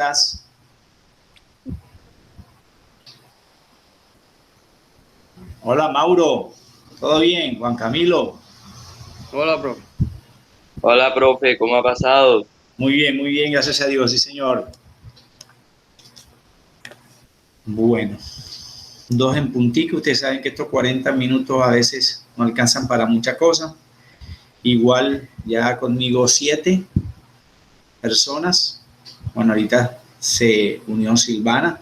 estás? Hola, Mauro. ¿Todo bien? Juan Camilo. Hola, profe. Hola, profe, ¿cómo ha pasado? Muy bien, gracias a Dios, sí, señor. Bueno, 2 en puntico. Ustedes saben que estos 40 minutos a veces no alcanzan para mucha cosa. Igual ya conmigo 7 personas. Bueno, ahorita se unió Silvana.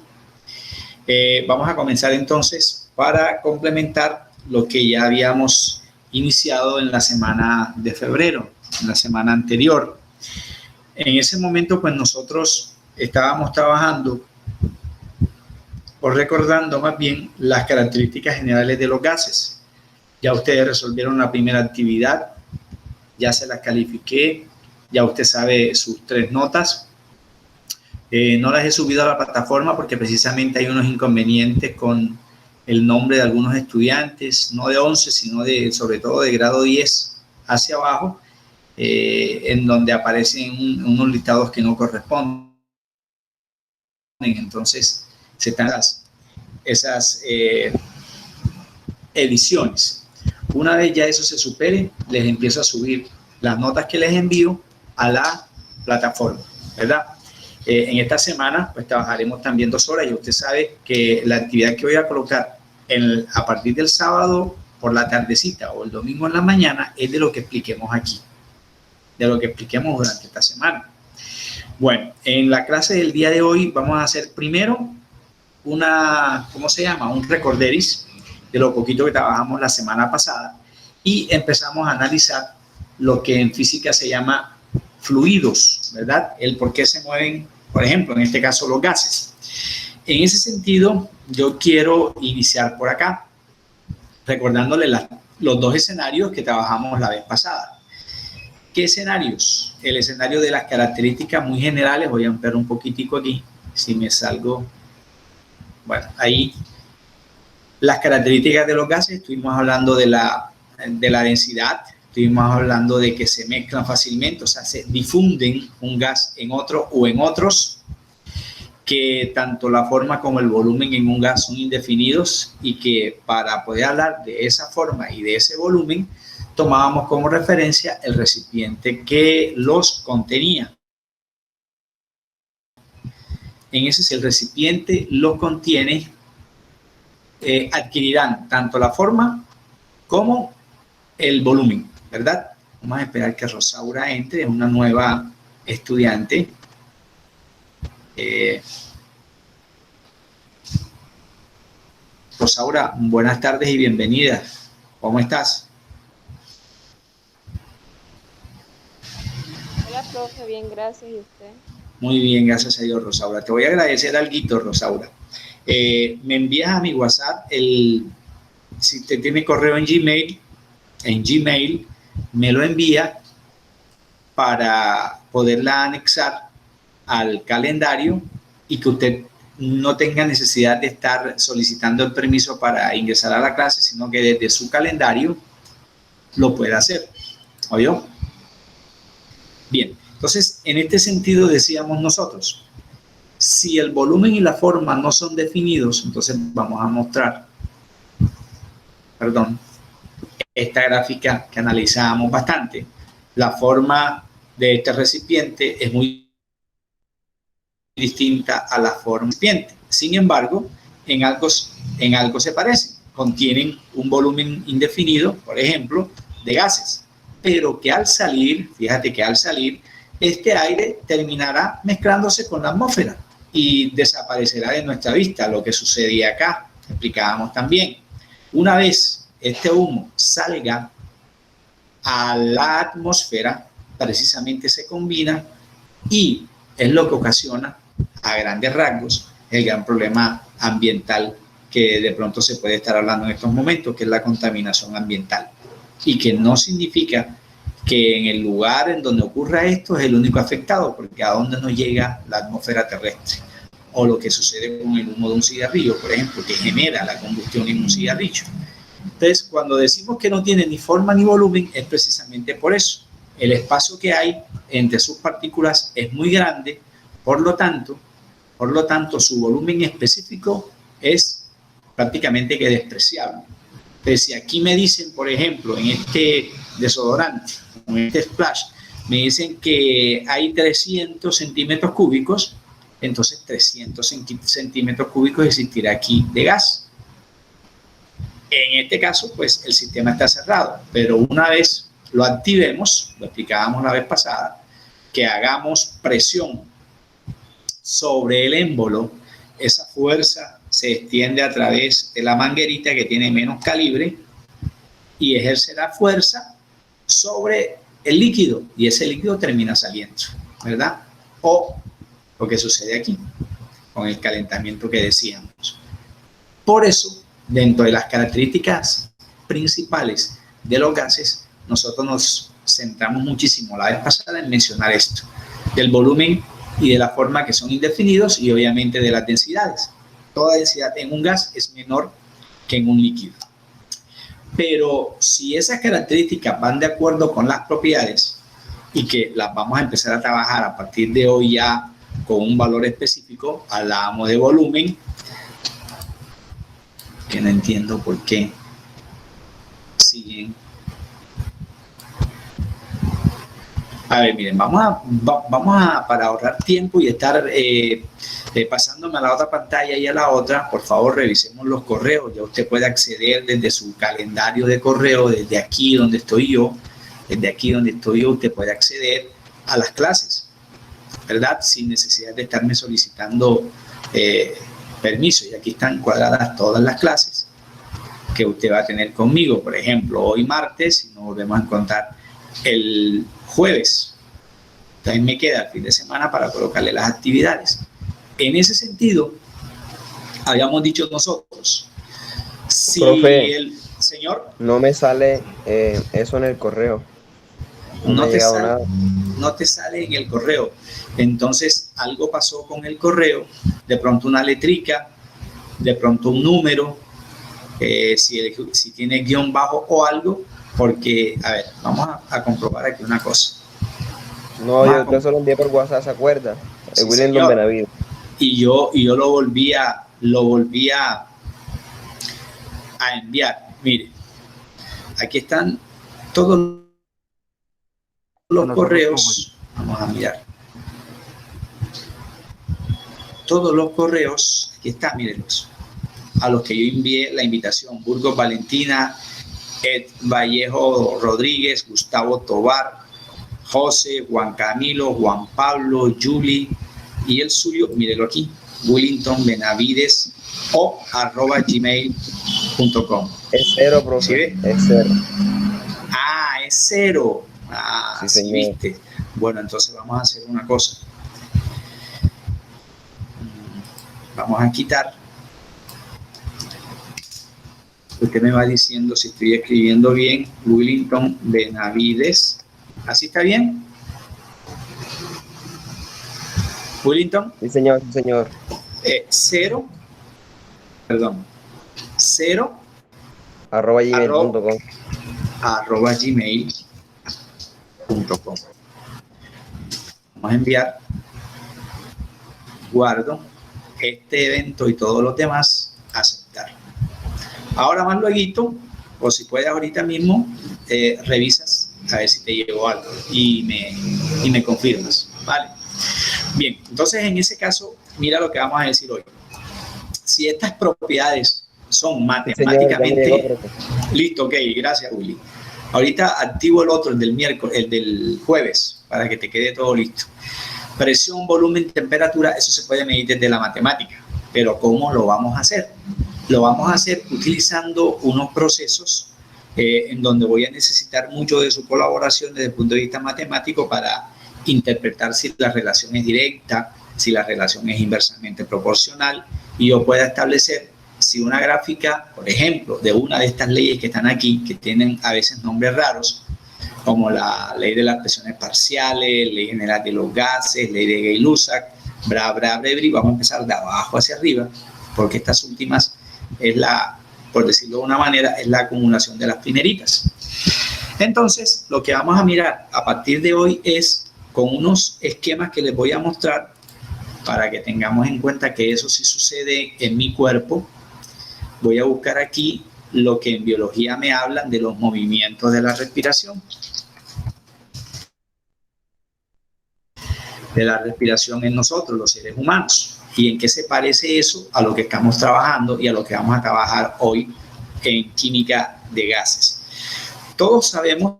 Vamos a comenzar entonces para complementar lo que ya habíamos iniciado en la semana de febrero, en la semana anterior. En ese momento, pues nosotros estábamos trabajando o recordando más bien las características generales de los gases. Ya ustedes resolvieron la primera actividad, ya se las califiqué, ya usted sabe sus 3 notas. No las he subido a la plataforma porque precisamente hay unos inconvenientes con el nombre de algunos estudiantes, no de 11, sino sobre todo de grado 10 hacia abajo, en donde aparecen unos listados que no corresponden. Entonces, se están esas ediciones. Una vez ya eso se supere, les empiezo a subir las notas que les envío a la plataforma, ¿verdad? En esta semana, pues trabajaremos también 2 horas y usted sabe que la actividad que voy a colocar a partir del sábado por la tardecita o el domingo en la mañana es de lo que expliquemos aquí, de lo que expliquemos durante esta semana. Bueno, en la clase del día de hoy vamos a hacer primero ¿cómo se llama? Un recorderis de lo poquito que trabajamos la semana pasada y empezamos a analizar lo que en física se llama fluidos, ¿verdad? El por qué se mueven, por ejemplo, en este caso los gases. En ese sentido, yo quiero iniciar por acá, recordándole los 2 escenarios que trabajamos la vez pasada. ¿Qué escenarios? El escenario de las características muy generales. Voy a ampliar un poquitico aquí, si me salgo. Bueno, ahí las características de los gases, estuvimos hablando de la densidad, estuvimos hablando de que se mezclan fácilmente, o sea, se difunden un gas en otro o en otros, que tanto la forma como el volumen en un gas son indefinidos y que para poder hablar de esa forma y de ese volumen, tomábamos como referencia el recipiente que los contenía. En ese, si el recipiente lo contiene, adquirirán tanto la forma como el volumen, ¿verdad? Vamos a esperar que Rosaura entre, es una nueva estudiante. Rosaura, buenas tardes y bienvenida. ¿Cómo estás? Hola, profe, bien, gracias. ¿Y usted? Muy bien, gracias a Dios, Rosaura. Te voy a agradecer algo, Rosaura. Me envías a mi WhatsApp, si te tiene correo en Gmail, me lo envía para poderla anexar al calendario y que usted no tenga necesidad de estar solicitando el permiso para ingresar a la clase, sino que desde su calendario lo pueda hacer. ¿Oyó? Bien, entonces en este sentido decíamos nosotros, si el volumen y la forma no son definidos, entonces vamos a mostrar, esta gráfica que analizábamos bastante. La forma de este recipiente es muy distinta a la forma del recipiente. Sin embargo, en algo se parecen. Contienen un volumen indefinido, por ejemplo, de gases, pero que al salir, fíjate que al salir, este aire terminará mezclándose con la atmósfera y desaparecerá de nuestra vista, lo que sucedía acá, explicábamos también. Una vez este humo salga a la atmósfera, precisamente se combina y es lo que ocasiona a grandes rasgos el gran problema ambiental que de pronto se puede estar hablando en estos momentos, que es la contaminación ambiental, y que no significa que en el lugar en donde ocurra esto es el único afectado, porque a dónde nos llega la atmósfera terrestre, o lo que sucede con el humo de un cigarrillo, por ejemplo, que genera la combustión en un cigarrillo. Entonces, cuando decimos que no tiene ni forma ni volumen, es precisamente por eso. El espacio que hay entre sus partículas es muy grande, por lo tanto, Por lo tanto, su volumen específico es prácticamente que despreciable. Entonces, si aquí me dicen, por ejemplo, en este desodorante, en este splash, me dicen que hay 300 centímetros cúbicos, entonces 300 centímetros cúbicos existirá aquí de gas. En este caso, pues el sistema está cerrado, pero una vez lo activemos, lo explicábamos la vez pasada, que hagamos presión sobre el émbolo, esa fuerza se extiende a través de la manguerita que tiene menos calibre y ejerce la fuerza sobre el líquido y ese líquido termina saliendo, ¿verdad? O lo que sucede aquí con el calentamiento que decíamos. Por eso, dentro de las características principales de los gases, nosotros nos centramos muchísimo la vez pasada en mencionar esto, del volumen y de la forma que son indefinidos y obviamente de las densidades. Toda densidad en un gas es menor que en un líquido. Pero si esas características van de acuerdo con las propiedades y que las vamos a empezar a trabajar a partir de hoy ya con un valor específico, hablábamos de volumen, que no entiendo por qué siguen. A ver, miren, vamos a para ahorrar tiempo y estar pasándome a la otra pantalla y a la otra, por favor revisemos los correos. Ya usted puede acceder desde su calendario de correo, desde aquí donde estoy yo, usted puede acceder a las clases, ¿verdad? Sin necesidad de estarme solicitando permiso. Y aquí están cuadradas todas las clases que usted va a tener conmigo. Por ejemplo, hoy martes, y nos volvemos a encontrar el jueves. También me queda el fin de semana para colocarle las actividades. En ese sentido, habíamos dicho nosotros, si profe, el señor... No me sale eso en el correo. No te sale en el correo. Entonces, algo pasó con el correo, de pronto una letrica, de pronto un número, si tiene guión bajo o algo, porque, a ver, vamos a comprobar aquí una cosa. No, yo solo envié por WhatsApp, ¿se acuerda? Sí, Willington Benavides. Y yo lo volví a enviar. Mire, aquí están todos los correos. Vamos a mirar. Todos los correos, aquí están, mírenlos, a los que yo envié la invitación: Burgos Valentina, Ed Vallejo Rodríguez, Gustavo Tobar, José, Juan Camilo, Juan Pablo, Julie, y el suyo, mírelo aquí, Willington Benavides o @gmail.com. Es cero, profe. ¿Sí ve? Es cero. Ah, es cero. Ah, sí, sí, señor. viste. Bueno, entonces vamos a hacer una cosa. Vamos a quitar. Usted me va diciendo si estoy escribiendo bien. Willington Benavides. ¿Así está bien? Willington. Sí, señor, sí, señor. Cero @gmail.com. @gmail.com. Vamos a enviar, guardo este evento y todos los demás, aceptar. Ahora más luego, o si puedes ahorita mismo, revisas a ver si te llegó algo y me confirmas, ¿vale? Bien, entonces en ese caso, mira lo que vamos a decir hoy. Si estas propiedades son matemáticamente... Sí, señor, listo, ok, gracias, Willy. Ahorita activo el otro, el del miércoles, el del jueves, para que te quede todo listo. Presión, volumen, temperatura, eso se puede medir desde la matemática. Pero ¿cómo lo vamos a hacer? Lo vamos a hacer utilizando unos procesos en donde voy a necesitar mucho de su colaboración desde el punto de vista matemático para interpretar si la relación es directa, si la relación es inversamente proporcional, y yo pueda establecer si una gráfica, por ejemplo, de una de estas leyes que están aquí, que tienen a veces nombres raros, como la ley de las presiones parciales, ley general de los gases, ley de Gay-Lussac, vamos a empezar de abajo hacia arriba, porque estas últimas es por decirlo de una manera, es la acumulación de las primeritas. Entonces, lo que vamos a mirar a partir de hoy es, con unos esquemas que les voy a mostrar, para que tengamos en cuenta que eso sí sucede en mi cuerpo. Voy a buscar aquí lo que en biología me hablan de los movimientos de la respiración. De la respiración en nosotros, los seres humanos. Y en qué se parece eso a lo que estamos trabajando y a lo que vamos a trabajar hoy en química de gases. Todos sabemos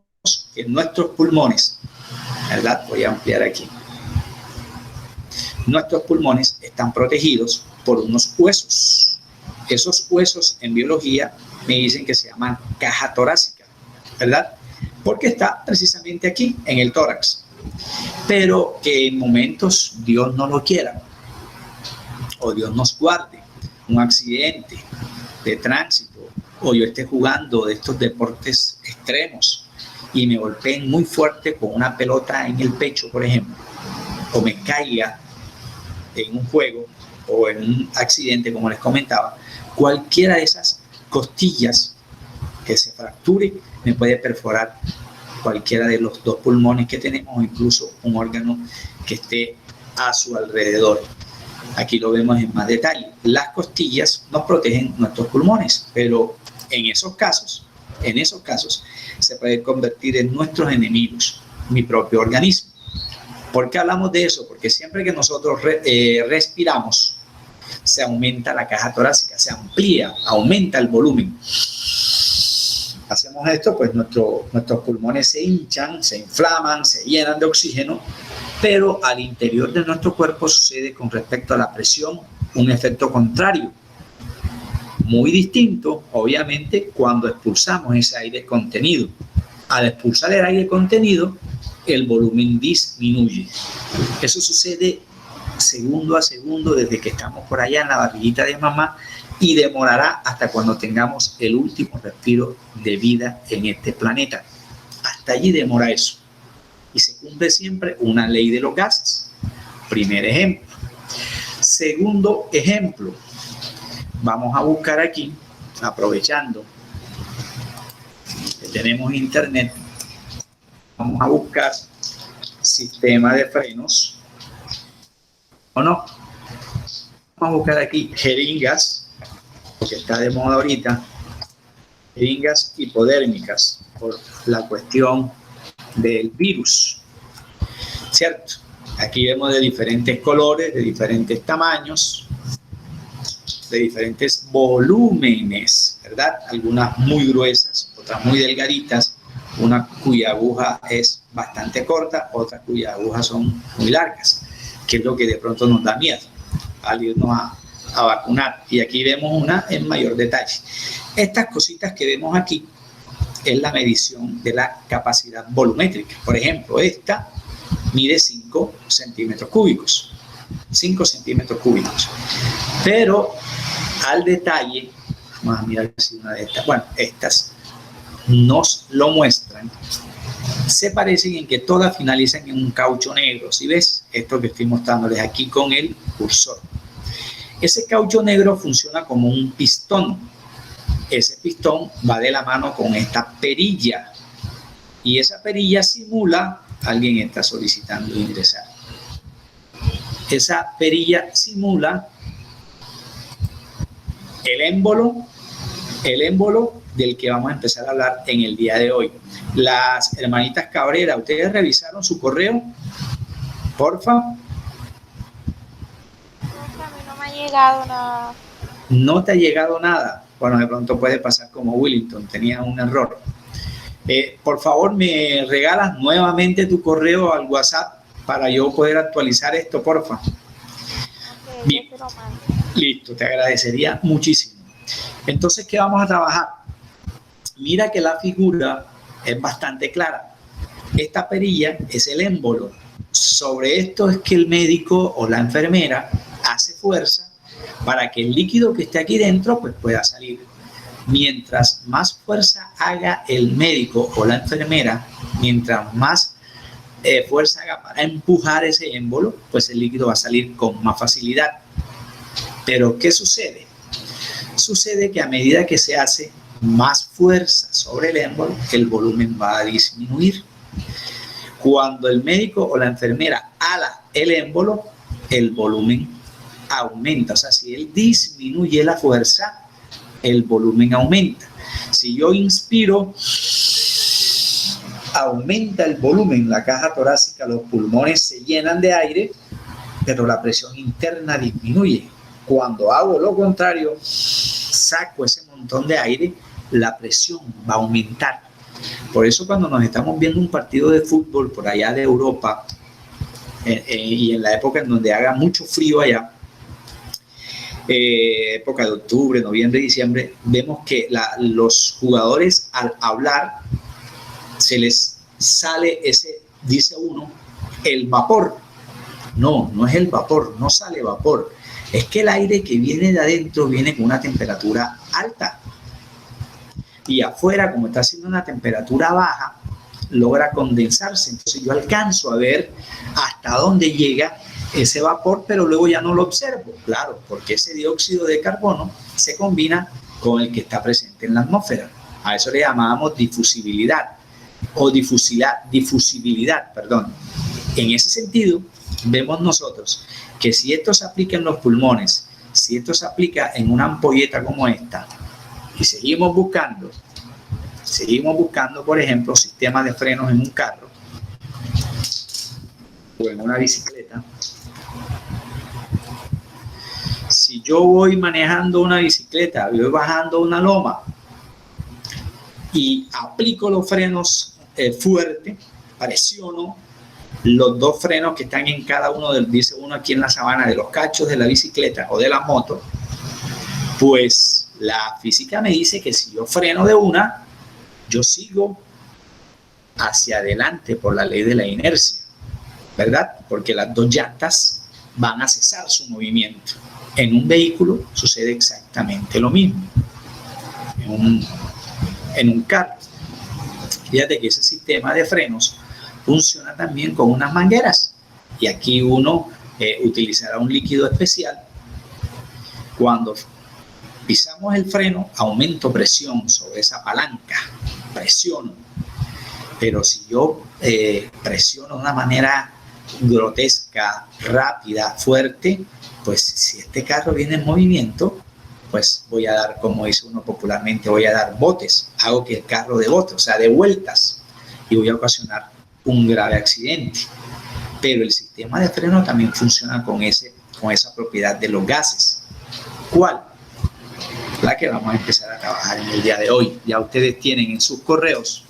que nuestros pulmones, ¿verdad? Voy a ampliar aquí. Nuestros pulmones están protegidos por unos huesos. Esos huesos en biología me dicen que se llaman caja torácica, ¿verdad? Porque está precisamente aquí, en el tórax. Pero que en momentos Dios no lo quiera, o Dios nos guarde, un accidente de tránsito, o yo esté jugando de estos deportes extremos y me golpeen muy fuerte con una pelota en el pecho, por ejemplo, o me caiga en un juego o en un accidente, como les comentaba, cualquiera de esas costillas que se fracture me puede perforar cualquiera de los dos pulmones que tenemos, o incluso un órgano que esté a su alrededor. Aquí lo vemos en más detalle. Las costillas nos protegen nuestros pulmones, pero en esos casos se puede convertir en nuestros enemigos, mi propio organismo. ¿Por qué hablamos de eso? Porque siempre que nosotros respiramos, se aumenta la caja torácica, se amplía, aumenta el volumen. Hacemos esto, pues nuestros pulmones se hinchan, se inflaman, se llenan de oxígeno, pero al interior de nuestro cuerpo sucede con respecto a la presión un efecto contrario, muy distinto, obviamente, cuando expulsamos ese aire contenido. Al expulsar el aire contenido, el volumen disminuye. Eso sucede segundo a segundo desde que estamos por allá en la barriguita de mamá, y demorará hasta cuando tengamos el último respiro de vida en este planeta. Hasta allí demora eso. Y se cumple siempre una ley de los gases. Primer ejemplo. Segundo ejemplo. Vamos a buscar aquí, aprovechando que tenemos internet, vamos a buscar sistema de frenos. ¿O no? Vamos a buscar aquí jeringas, porque está de moda ahorita, jeringas hipodérmicas, por la cuestión del virus, ¿cierto? Aquí vemos de diferentes colores, de diferentes tamaños, de diferentes volúmenes, ¿verdad? Algunas muy gruesas, otras muy delgaditas, una cuya aguja es bastante corta, otras cuyas agujas son muy largas, que es lo que de pronto nos da miedo al irnos a vacunar. Y aquí vemos una en mayor detalle. Estas cositas que vemos aquí es la medición de la capacidad volumétrica. Por ejemplo, esta mide 5 centímetros cúbicos. 5 centímetros cúbicos. Pero al detalle, vamos a mirar si una de estas, bueno, estas nos lo muestran, se parecen en que todas finalizan en un caucho negro. ¿Sí ves? Esto que estoy mostrándoles aquí con el cursor. Ese caucho negro funciona como un pistón. Ese pistón va de la mano con esta perilla. Y esa perilla simula, alguien está solicitando ingresar. Esa perilla simula el émbolo del que vamos a empezar a hablar en el día de hoy. Las hermanitas Cabrera, ¿ustedes revisaron su correo? Porfa. A mí no me ha llegado nada. ¿No te ha llegado nada? Bueno, de pronto puede pasar como Willington, tenía un error. Por favor, ¿me regalas nuevamente tu correo al WhatsApp para yo poder actualizar esto, porfa? Okay, bien. yo te lo mando. Listo, te agradecería muchísimo. Entonces, ¿qué vamos a trabajar? Mira que la figura es bastante clara. Esta perilla es el émbolo. Sobre esto es que el médico o la enfermera hace fuerza para que el líquido que esté aquí dentro pues pueda salir. Mientras más fuerza haga el médico o la enfermera, mientras más fuerza haga para empujar ese émbolo, pues el líquido va a salir con más facilidad. Pero ¿qué sucede? Sucede que a medida que se hace más fuerza sobre el émbolo, el volumen va a disminuir. Cuando el médico o la enfermera ala el émbolo, el volumen aumenta. O sea, si él disminuye la fuerza, el volumen aumenta. Si yo inspiro, aumenta el volumen, la caja torácica, los pulmones se llenan de aire, pero la presión interna disminuye. Cuando hago lo contrario, saco ese montón de aire, la presión va a aumentar. Por eso cuando nos estamos viendo un partido de fútbol por allá de Europa, y en la época en donde haga mucho frío allá, época de octubre, noviembre, diciembre, vemos que los jugadores al hablar se les sale ese, dice uno, el vapor. No, no es el vapor, no sale vapor. Es que el aire que viene de adentro viene con una temperatura alta. Y afuera, como está haciendo una temperatura baja, logra condensarse. Entonces yo alcanzo a ver hasta dónde llega ese vapor, pero luego ya no lo observo. Claro, porque ese dióxido de carbono se combina con el que está presente en la atmósfera. A eso le llamábamos difusibilidad o difusibilidad, perdón. En ese sentido, vemos nosotros que si esto se aplica en los pulmones, si esto se aplica en una ampolleta como esta, y seguimos buscando, por ejemplo, sistemas de frenos en un carro o en una bicicleta. Si yo voy manejando una bicicleta, voy bajando una loma y aplico los frenos fuerte, presiono los dos frenos que están en cada uno dice uno aquí en la sabana, de los cachos de la bicicleta o de la moto, pues la física me dice que si yo freno de una, yo sigo hacia adelante por la ley de la inercia, ¿verdad? Porque las dos llantas van a cesar su movimiento. En un vehículo sucede exactamente lo mismo. En un carro. Fíjate que ese sistema de frenos funciona también con unas mangueras. Y aquí uno utilizará un líquido especial. Cuando pisamos el freno, aumento presión sobre esa palanca. Presiono. Pero si yo presiono de una manera grotesca, rápida, fuerte, pues si este carro viene en movimiento, pues voy a dar, como dice uno popularmente, voy a dar botes, hago que el carro de bote, o sea, de vueltas, y voy a ocasionar un grave accidente. Pero el sistema de freno también funciona con esa propiedad de los gases. ¿Cuál? La que vamos a empezar a trabajar en el día de hoy. Ya ustedes tienen en sus correos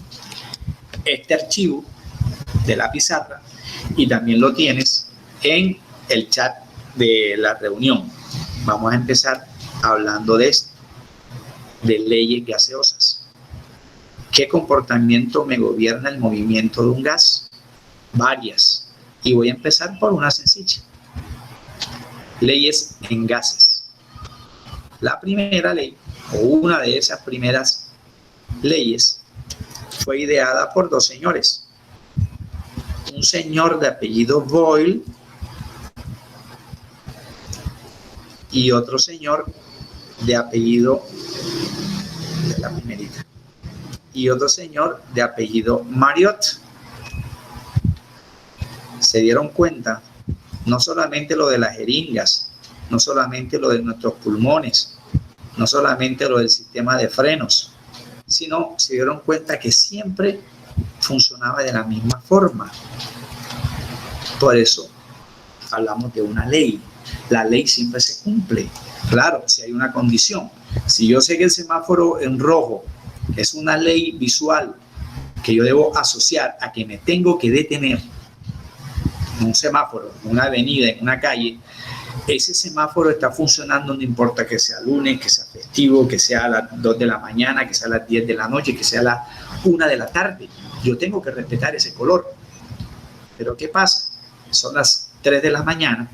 este archivo de la pizarra y también lo tienes en el chat de la reunión. Vamos a empezar hablando de esto, de leyes gaseosas. ¿Qué comportamiento me gobierna el movimiento de un gas? Varias. Y voy a empezar por una sencilla. Leyes en gases. La primera ley, o una de esas primeras leyes, fue ideada por dos señores. Un señor de apellido Boyle y otro señor de apellido de la primerita y otro señor de apellido Marriott. Se dieron cuenta no solamente lo de las jeringas, no solamente lo de nuestros pulmones, no solamente lo del sistema de frenos, sino se dieron cuenta que siempre funcionaba de la misma forma. Por eso hablamos de una ley. La ley siempre se cumple. Claro, si hay una condición. Si yo sé que el semáforo en rojo es una ley visual que yo debo asociar a que me tengo que detener en un semáforo, en una avenida, en una calle, ese semáforo está funcionando, no importa que sea lunes, que sea festivo, que sea a las 2 de la mañana, que sea a las 10 de la noche, que sea a las 1 de la tarde. Yo tengo que respetar ese color. Pero ¿qué pasa? Son las 3 de la mañana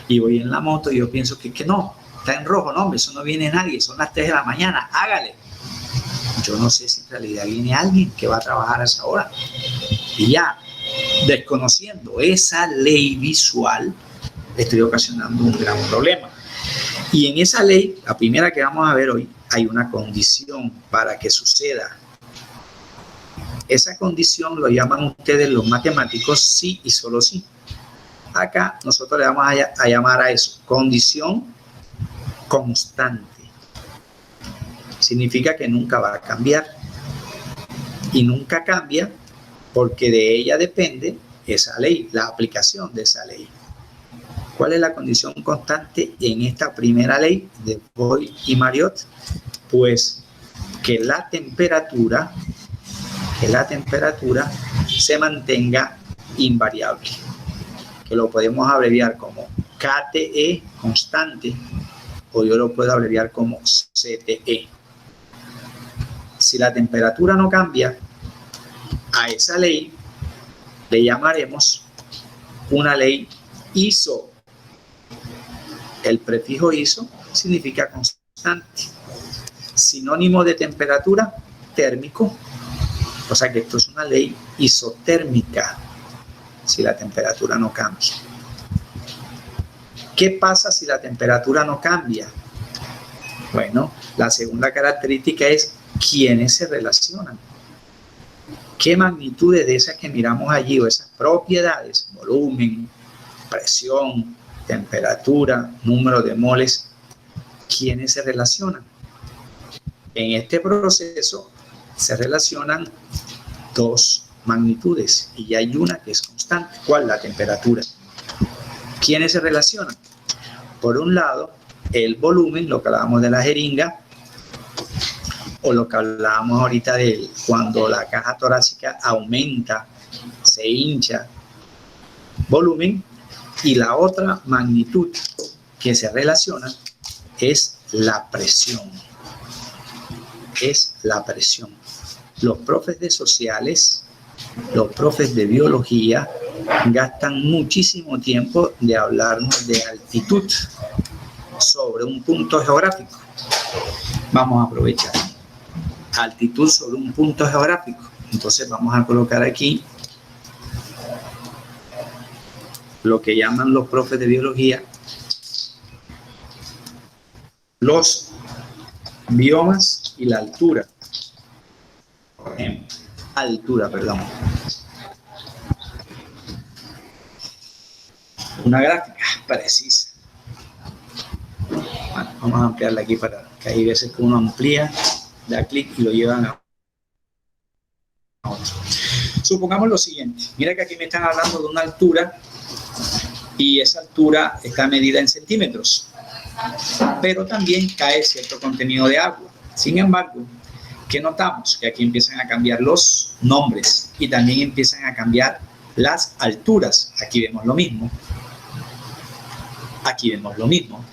y voy en la moto y yo pienso que no, está en rojo, no, hombre, eso no viene nadie, son las 3 de la mañana, hágale. Yo no sé si en realidad viene alguien que va a trabajar a esa hora. Y ya, desconociendo esa ley visual, estoy ocasionando un gran problema. Y en esa ley, la primera que vamos a ver hoy, hay una condición para que suceda. Esa condición lo llaman ustedes los matemáticos sí y solo sí. Acá nosotros le vamos a llamar a eso condición constante. Significa que nunca va a cambiar. Y nunca cambia porque de ella depende esa ley, la aplicación de esa ley. ¿Cuál es la condición constante en esta primera ley de Boyle y Marriott? Pues que la temperatura se mantenga invariable, que lo podemos abreviar como KTE, constante, o yo lo puedo abreviar como CTE. Si la temperatura no cambia, a esa ley le llamaremos una ley ISO. El prefijo ISO significa constante. Sinónimo de temperatura, térmico. O sea que esto es una ley isotérmica si la temperatura no cambia. ¿Qué pasa si la temperatura no cambia? Bueno, la segunda característica es quiénes se relacionan. ¿Qué magnitudes de esas que miramos allí o esas propiedades, volumen, presión, temperatura, número de moles, quiénes se relacionan? En este proceso se relacionan dos magnitudes y hay una que es constante. ¿Cuál? La temperatura. ¿Quiénes se relacionan? Por un lado, el volumen, lo que hablábamos de la jeringa, o lo que hablábamos ahorita de cuando la caja torácica aumenta, se hincha, volumen, y la otra magnitud que se relaciona es la presión. Es la presión. Los profes de sociales, los profes de biología gastan muchísimo tiempo de hablarnos de altitud sobre un punto geográfico. Vamos a aprovechar. Altitud sobre un punto geográfico. Entonces vamos a colocar aquí lo que llaman los profes de biología los biomas y la altura. Altura, perdón. Una gráfica precisa. Bueno, vamos a ampliarla aquí para que hay veces que uno amplía, da clic y lo llevan a otro. Supongamos lo siguiente. Mira que aquí me están hablando de una altura y esa altura está medida en centímetros, pero también cae cierto contenido de agua. Sin embargo, ¿qué notamos? Que aquí empiezan a cambiar los nombres y también empiezan a cambiar las alturas. Aquí vemos lo mismo. Aquí vemos lo mismo.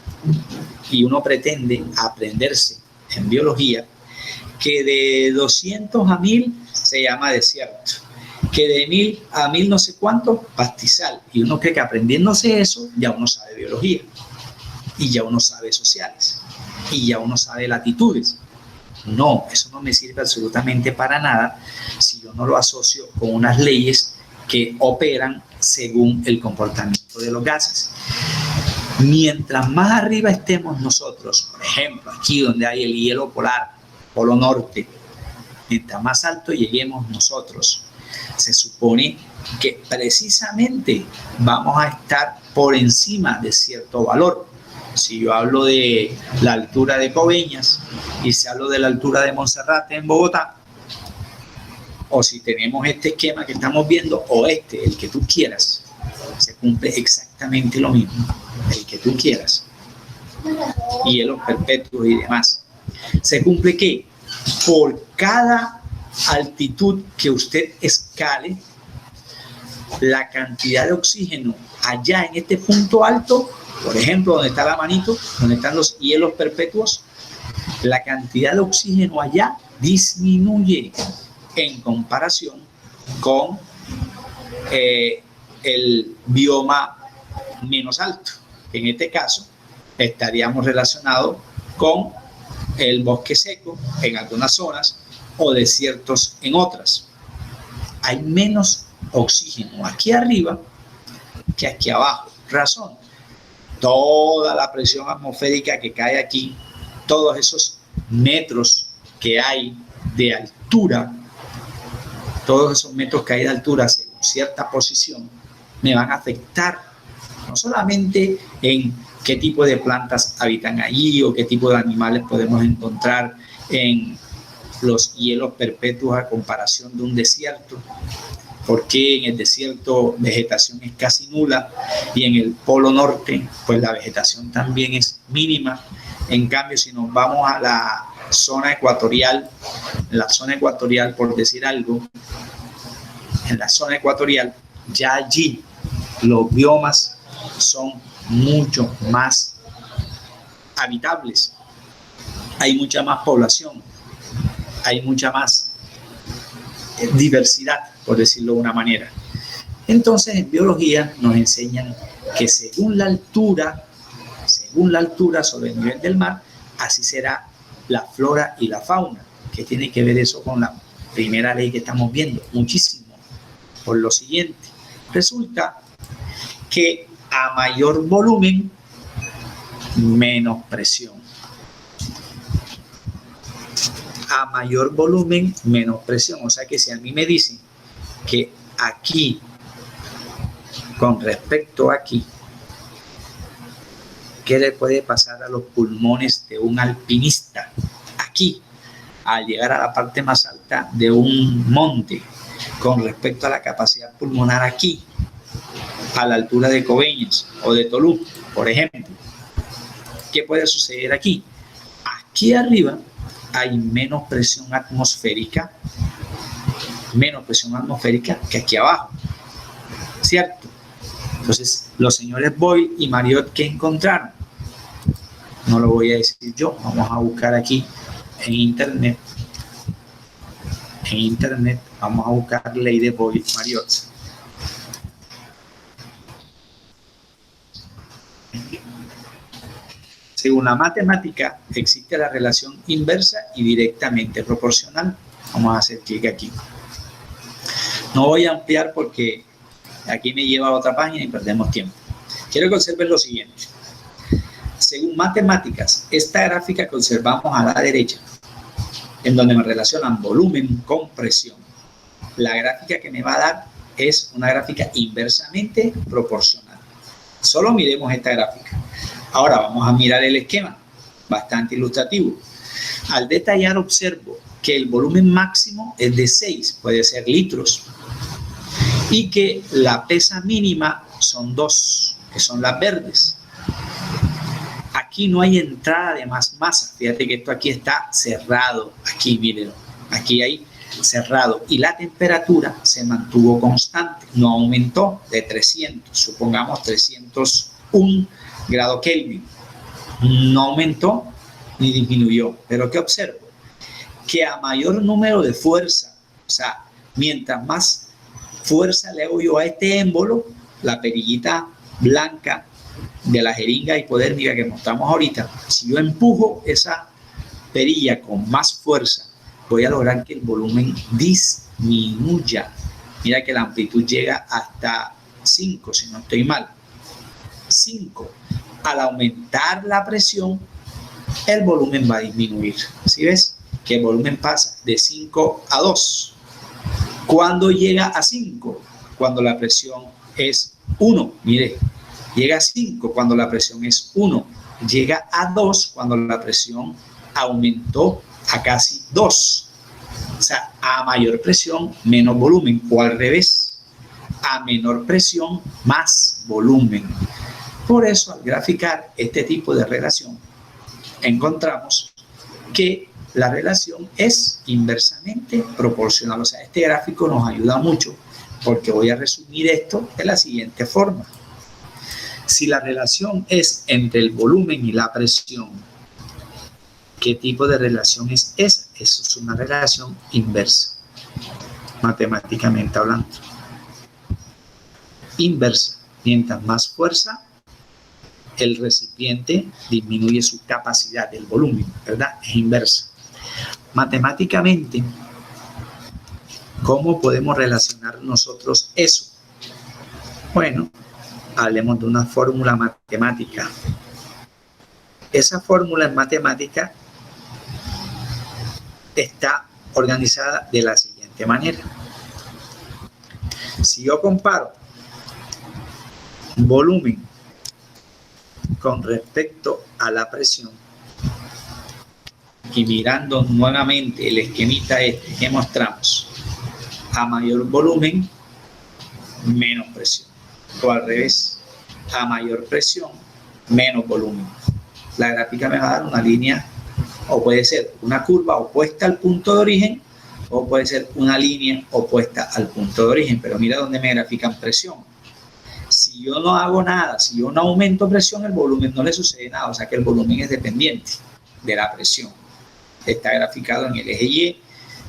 Y uno pretende aprenderse en biología que de 200 a 1000 se llama desierto, que de 1000 a 1000 no sé cuánto, pastizal. Y uno cree que aprendiéndose eso, ya uno sabe biología, y ya uno sabe sociales, y ya uno sabe latitudes. No, eso no me sirve absolutamente para nada si yo no lo asocio con unas leyes que operan según el comportamiento de los gases. Mientras más arriba estemos nosotros, por ejemplo, aquí donde hay el hielo polar, polo norte, mientras más alto lleguemos nosotros, se supone que precisamente vamos a estar por encima de cierto valor. Si yo hablo de la altura de Coveñas y si hablo de la altura de Monserrate en Bogotá, o si tenemos este esquema que estamos viendo, o este, el que tú quieras, se cumple exactamente lo mismo, el que tú quieras, hielos perpetuos y demás. Se cumple que por cada altitud que usted escale, la cantidad de oxígeno allá en este punto alto, por ejemplo, donde está la manito, donde están los hielos perpetuos, la cantidad de oxígeno allá disminuye en comparación con el bioma menos alto. En este caso, estaríamos relacionados con el bosque seco en algunas zonas o desiertos en otras. Hay menos oxígeno aquí arriba que aquí abajo. Razón: toda la presión atmosférica que cae aquí, todos esos metros que hay de altura, todos esos metros que hay de altura según cierta posición, me van a afectar no solamente en qué tipo de plantas habitan allí o qué tipo de animales podemos encontrar en los hielos perpetuos a comparación de un desierto, porque en el desierto vegetación es casi nula y en el polo norte pues la vegetación también es mínima. En cambio, si nos vamos a la zona ecuatorial, por decir algo, en la zona ecuatorial, ya allí los biomas son mucho más habitables, hay mucha más población, hay mucha más diversidad, por decirlo de una manera. Entonces, en biología nos enseñan que según la altura sobre el nivel del mar, así será la flora y la fauna. ¿Qué tiene que ver eso con la primera ley que estamos viendo? Muchísimo. Por lo siguiente, resulta que a mayor volumen, menos presión. A mayor volumen, menos presión. O sea que si a mí me dicen que aquí, con respecto a aquí, ¿qué le puede pasar a los pulmones de un alpinista? Aquí, al llegar a la parte más alta de un monte, con respecto a la capacidad pulmonar aquí, a la altura de Coveñas o de Tolú, por ejemplo. ¿Qué puede suceder aquí? Aquí arriba hay menos presión atmosférica que aquí abajo, ¿cierto? Entonces, los señores Boyle y Marriott, ¿qué encontraron? No lo voy a decir yo, vamos a buscar aquí en internet. Vamos a buscar ley de Boyle y Marriott. Según la matemática, existe la relación inversa y directamente proporcional. Vamos a hacer clic aquí. No voy a ampliar porque aquí me lleva a otra página y perdemos tiempo. Quiero que observen lo siguiente. Según matemáticas, esta gráfica que observamos a la derecha, en donde me relacionan volumen con presión, la gráfica que me va a dar es una gráfica inversamente proporcional. Solo miremos esta gráfica. Ahora vamos a mirar el esquema, bastante ilustrativo. Al detallar observo que el volumen máximo es de 6, puede ser litros, y que la pesa mínima son 2, que son las verdes. Aquí no hay entrada de más masa. Fíjate que esto aquí está cerrado. Aquí, mírenlo. Aquí hay cerrado. Y la temperatura se mantuvo constante. No aumentó de 300. Supongamos 301 grado Kelvin. No aumentó ni disminuyó. Pero ¿qué observo? Que a mayor número de fuerza, o sea, mientras más fuerza le hago yo a este émbolo, la perillita blanca de la jeringa hipodérmica que mostramos ahorita, si yo empujo esa perilla con más fuerza, voy a lograr que el volumen disminuya. Mira que la amplitud llega hasta 5, si no estoy mal. 5. Al aumentar la presión, el volumen va a disminuir. ¿Sí ves? Que el volumen pasa de 5 a 2. ¿Cuándo llega a 5? Cuando la presión es 1. Mire, llega a 5 cuando la presión es 1. Llega a 2 cuando la presión aumentó a casi 2. O sea, a mayor presión, menos volumen. O al revés, a menor presión, más volumen. Por eso, al graficar este tipo de relación, encontramos que la relación es inversamente proporcional. O sea, este gráfico nos ayuda mucho porque voy a resumir esto de la siguiente forma. Si la relación es entre el volumen y la presión, ¿qué tipo de relación es esa? Eso es una relación inversa, matemáticamente hablando. Inversa. Mientras más fuerza, el recipiente disminuye su capacidad del volumen, ¿verdad? Es inversa. Matemáticamente, ¿cómo podemos relacionar nosotros eso? Bueno, hablemos de una fórmula matemática. Esa fórmula en matemática está organizada de la siguiente manera. Si yo comparo volumen con respecto a la presión. Y mirando nuevamente el esquemita este que mostramos, a mayor volumen, menos presión. O al revés, a mayor presión, menos volumen. La gráfica me va a dar una línea, o puede ser una curva opuesta al punto de origen, o puede ser una línea opuesta al punto de origen. Pero mira dónde me grafican presión. Si yo no hago nada, si yo no aumento presión, el volumen no le sucede nada. O sea que el volumen es dependiente de la presión. Está graficado en el eje Y,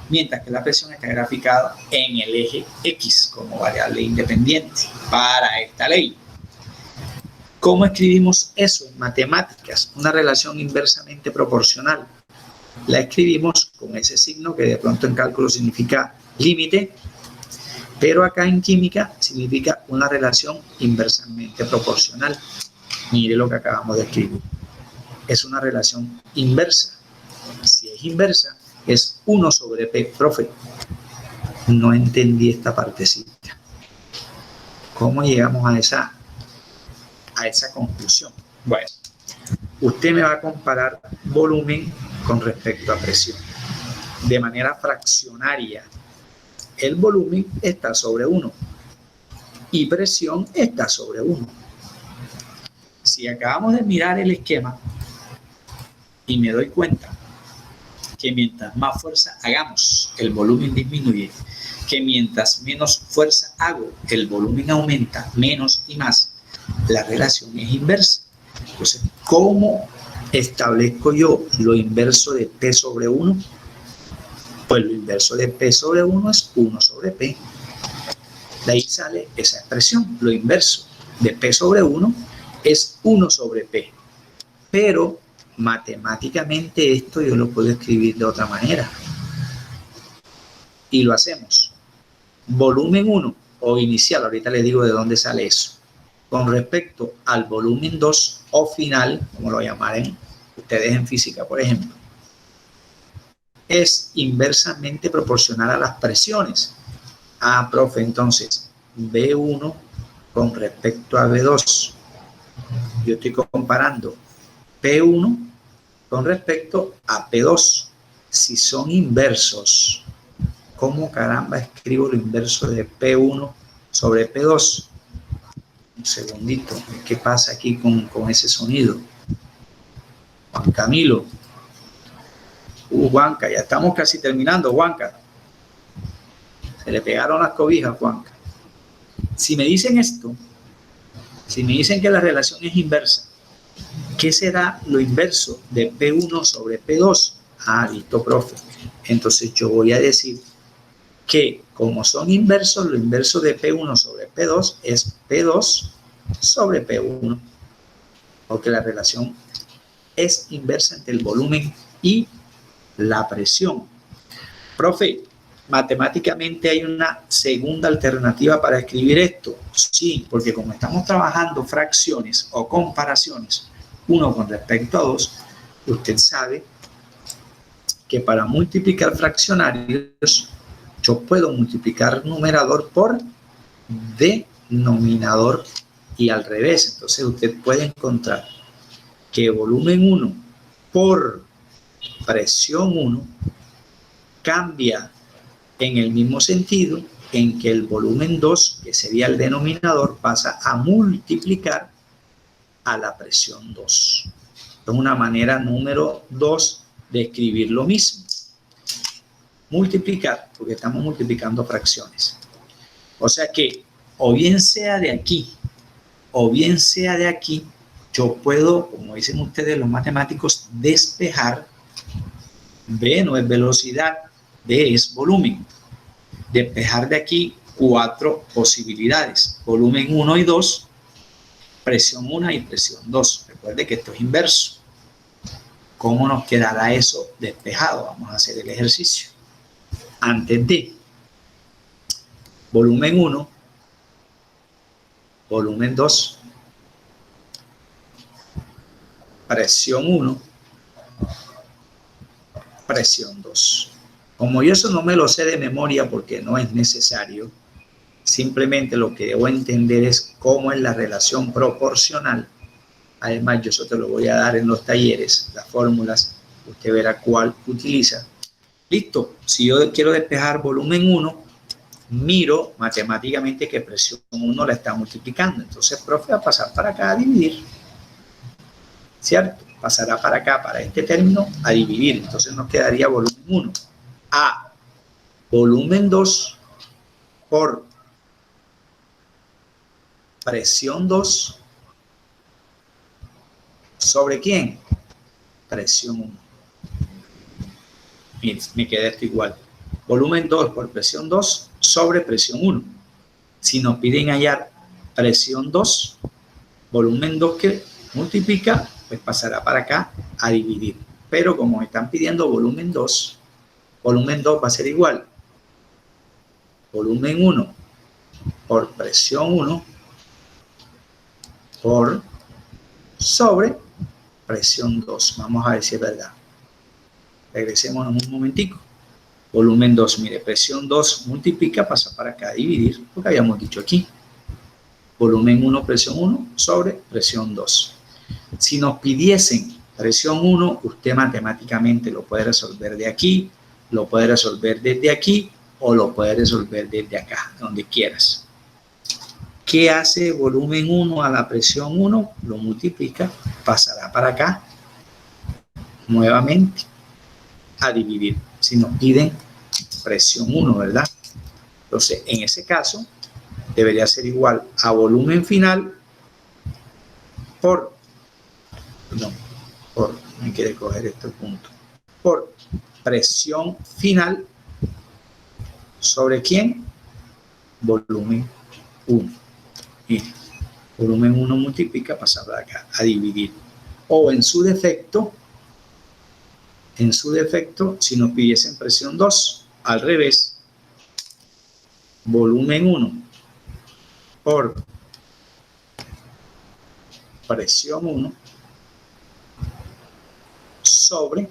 mientras que la presión está graficada en el eje X como variable independiente para esta ley. ¿Cómo escribimos eso en matemáticas? Una relación inversamente proporcional. La escribimos con ese signo que de pronto en cálculo significa límite, pero acá en química significa una relación inversamente proporcional. Mire lo que acabamos de escribir. Es una relación inversa. Si es inversa, es 1 sobre P. Profe, no entendí esta partecita. ¿Cómo llegamos a esa conclusión? Bueno, usted me va a comparar volumen con respecto a presión. De manera fraccionaria, el volumen está sobre 1 y presión está sobre 1. Si acabamos de mirar el esquema y me doy cuenta que mientras más fuerza hagamos, el volumen disminuye, que mientras menos fuerza hago, el volumen aumenta, menos y más, la relación es inversa. Entonces, ¿cómo establezco yo lo inverso de P sobre 1? Pues lo inverso de P sobre 1 es 1 sobre P. De ahí sale esa expresión. Lo inverso de P sobre 1 es 1 sobre P. Pero matemáticamente esto yo lo puedo escribir de otra manera. Y lo hacemos. Volumen 1 o inicial, ahorita les digo de dónde sale eso, con respecto al volumen 2 o final, como lo llamarán ustedes en física, por ejemplo, es inversamente proporcional a las presiones. Ah, profe, entonces B1 con respecto a B2. Yo estoy comparando P1 con respecto a P2. Si son inversos, ¿cómo caramba escribo lo inverso de P1 sobre P2? Un segundito, ¿qué pasa aquí con ese sonido? Juan Camilo. Juanca, ya estamos casi terminando, Juanca. Se le pegaron las cobijas, Juanca. Si me dicen esto, si me dicen que la relación es inversa, ¿qué será lo inverso de P1 sobre P2? Ah, listo, profe. Entonces yo voy a decir que como son inversos, lo inverso de P1 sobre P2 es P2 sobre P1. Porque la relación es inversa entre el volumen y la presión. Profe, matemáticamente hay una segunda alternativa para escribir esto. Sí, porque como estamos trabajando fracciones o comparaciones, 1 con respecto a 2, usted sabe que para multiplicar fraccionarios, yo puedo multiplicar numerador por denominador y al revés. Entonces usted puede encontrar que volumen 1 por presión 1 cambia en el mismo sentido en que el volumen 2, que sería el denominador, pasa a multiplicar a la presión 2. Es una manera número 2 de escribir lo mismo. Multiplicar, porque estamos multiplicando fracciones. O sea que, o bien sea de aquí, o bien sea de aquí, yo puedo, como dicen ustedes los matemáticos, despejar. V no es velocidad, V es volumen. Despejar de aquí 4 posibilidades. Volumen 1 y 2, presión 1 y presión 2. Recuerde que esto es inverso. ¿Cómo nos quedará eso despejado? Vamos a hacer el ejercicio. Antes de volumen 1, volumen 2, presión 1, presión 2. Como yo eso no me lo sé de memoria porque no es necesario, simplemente lo que debo entender es cómo es la relación proporcional Además, yo eso te lo voy a dar en los talleres, las fórmulas, usted verá cuál utiliza. Listo, si yo quiero despejar volumen 1, miro matemáticamente que presión 1 la está multiplicando. Entonces, profe, va a pasar para acá a dividir. ¿Cierto? Pasará para acá, para este término, a dividir. Entonces nos quedaría volumen 1 a volumen 2 por presión 2 ¿sobre quién? Presión 1. Miren, me queda esto igual. Volumen 2 por presión 2 sobre presión 1. Si nos piden hallar presión 2, volumen 2 que multiplica, pues pasará para acá a dividir. Pero como me están pidiendo volumen 2 va a ser igual. Volumen 1 por presión 1 por sobre presión 2. Vamos a ver si es verdad. Regresemos en un momentico. Volumen 2, mire, presión 2 multiplica, pasa para acá a dividir, porque habíamos dicho aquí. Volumen 1, presión 1 sobre presión 2. Si nos pidiesen presión 1, usted matemáticamente lo puede resolver de aquí, lo puede resolver desde aquí o lo puede resolver desde acá, donde quieras. ¿Qué hace volumen 1 a la presión 1? Lo multiplica, pasará para acá nuevamente a dividir. Si nos piden presión 1, ¿verdad? Entonces, en ese caso, debería ser igual a volumen final por, me quiere coger este punto, por presión final sobre ¿quién? Volumen 1. Y volumen 1 multiplica, pasa para acá a dividir. O en su defecto, si nos pidiesen presión 2, al revés, volumen 1 por presión 1 sobre,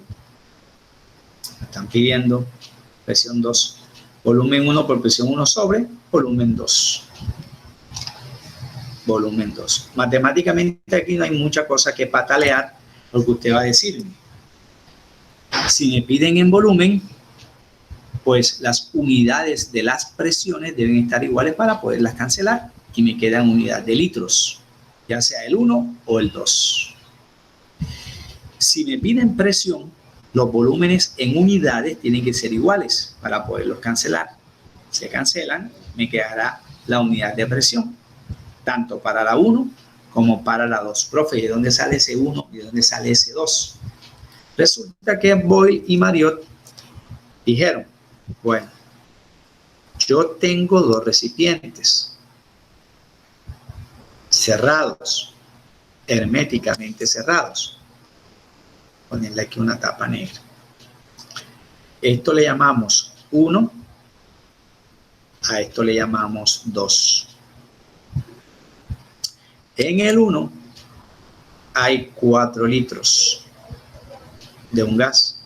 están pidiendo presión 2, volumen 1 por presión 1 sobre volumen 2. Volumen 2. Matemáticamente aquí no hay mucha cosa que patalear, porque usted va a decirme, si me piden en volumen, pues las unidades de las presiones deben estar iguales para poderlas cancelar y me quedan unidades de litros, ya sea el 1 o el 2. Si me piden presión, los volúmenes en unidades tienen que ser iguales para poderlos cancelar. Se cancelan, me quedará la unidad de presión, tanto para la 1 como para la 2. Profe, ¿de dónde sale ese 1 y de dónde sale ese 2? Resulta que Boyle y Marriott dijeron, bueno, yo tengo dos recipientes cerrados, herméticamente cerrados. Ponerle aquí una tapa negra. Esto le llamamos 1, a esto le llamamos 2. En el 1 hay 4 litros de un gas.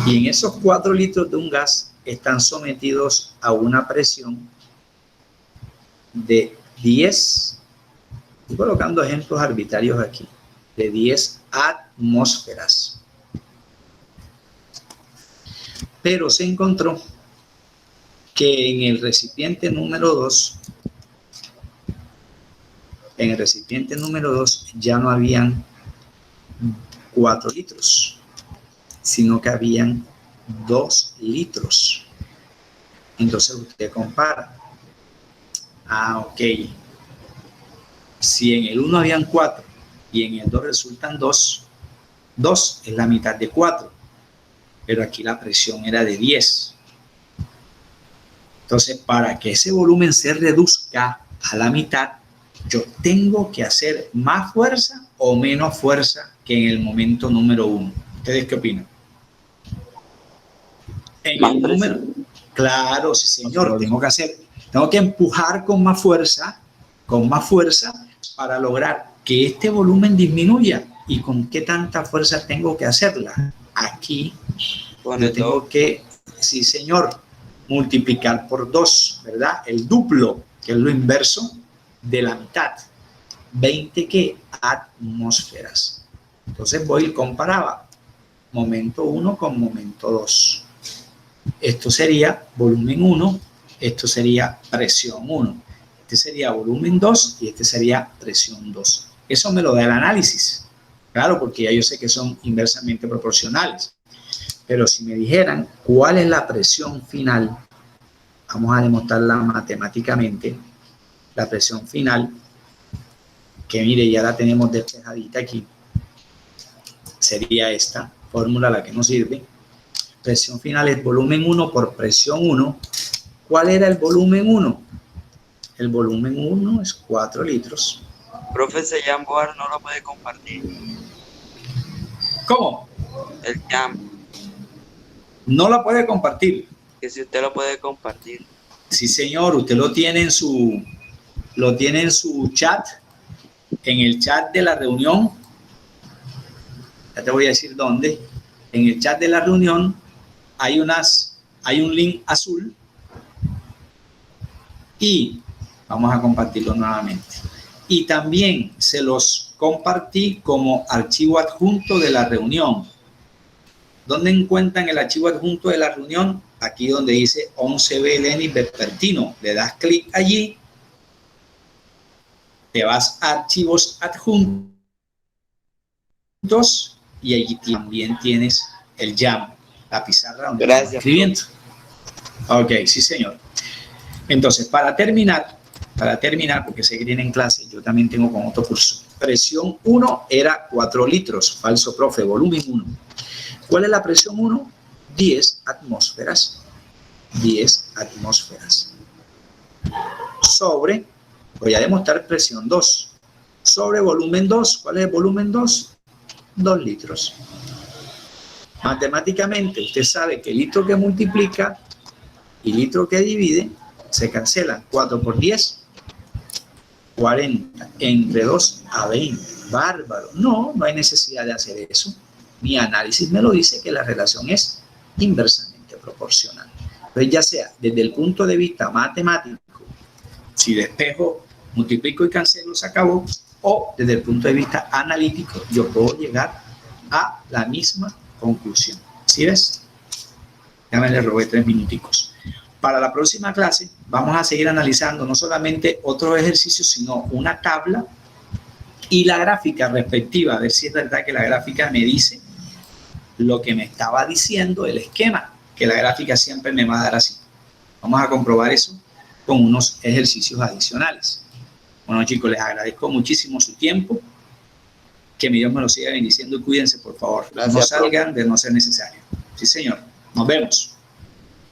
Y en esos 4 litros de un gas están sometidos a una presión de 10, estoy colocando ejemplos arbitrarios aquí, de 10 atmósferas. Pero se encontró que en el recipiente número 2, ya no habían 4 litros, sino que habían 2 litros. Entonces usted compara. Ok. Si en el 1 habían 4 y en el 2 resultan 2, 2 es la mitad de 4. Pero aquí la presión era de 10. Entonces, para que ese volumen se reduzca a la mitad, yo tengo que hacer más fuerza o menos fuerza que en el momento número 1. ¿Ustedes qué opinan? En el número, claro, sí señor, tengo que empujar con más fuerza para lograr que este volumen disminuya. ¿Y con qué tanta fuerza tengo que hacerla? Aquí yo tengo que, sí señor, multiplicar por 2, ¿verdad? El duplo, que es lo inverso de la mitad. 20 ¿qué? Atmósferas. Entonces voy y comparaba momento 1 con momento 2. Esto sería volumen 1, esto sería presión 1. Este sería volumen 2 y este sería presión 2. Eso me lo da el análisis. Claro, porque ya yo sé que son inversamente proporcionales. Pero si me dijeran cuál es la presión final, vamos a demostrarla matemáticamente. La presión final, que mire, ya la tenemos despejadita aquí, sería esta fórmula la que nos sirve. Presión final es volumen 1 por presión 1. ¿Cuál era el volumen 1? El volumen 1 es 4 litros. Profe, ese Jamboard no lo puede compartir. ¿Cómo? El Jam, No la puede compartir. que si usted lo puede compartir. Sí, señor, usted lo tiene en su chat, en el chat de la reunión. Ya te voy a decir dónde. En el chat de la reunión hay un link azul y vamos a compartirlo nuevamente. Y también se los compartí como archivo adjunto de la reunión. ¿Dónde encuentran el archivo adjunto de la reunión? Aquí donde dice 11B Lenis vespertino. Le das clic allí, te vas a archivos adjuntos y allí también tienes el Jam, la pizarra donde estamos escribiendo. Ok, sí señor. Entonces, para terminar, porque sé que tienen clase, yo también tengo con otro curso. Presión 1 era 4 litros, falso profe, volumen 1. ¿Cuál es la presión 1? 10 atmósferas. 10 atmósferas. Sobre, voy a demostrar presión 2. Sobre volumen 2, ¿cuál es el volumen 2? 2 litros. Matemáticamente, usted sabe que litro que multiplica y litro que divide se cancelan. 4 por 10, 40. Entre 2 a 20. Bárbaro. No hay necesidad de hacer eso. Mi análisis me lo dice que la relación es inversamente proporcional. Entonces, ya sea desde el punto de vista matemático, si despejo, multiplico y cancelo, se acabó, o desde el punto de vista analítico, yo puedo llegar a la misma conclusión. ¿Sí ves? Ya me le robé 3 minuticos. Para la próxima clase vamos a seguir analizando no solamente otros ejercicios, sino una tabla y la gráfica respectiva, a ver si es verdad que la gráfica me dice lo que me estaba diciendo el esquema, que la gráfica siempre me va a dar así. Vamos a comprobar eso con unos ejercicios adicionales. Bueno, chicos, les agradezco muchísimo su tiempo. Que mi Dios me lo siga bendiciendo y cuídense, por favor. Gracias, no salgan de no ser necesario. Sí, señor. Nos vemos.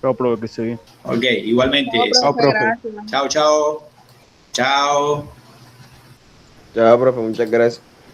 Chao, profe, que se bien. Ok, igualmente. Chao, profe. Chao, chao. Chao. Ya, profe, muchas gracias.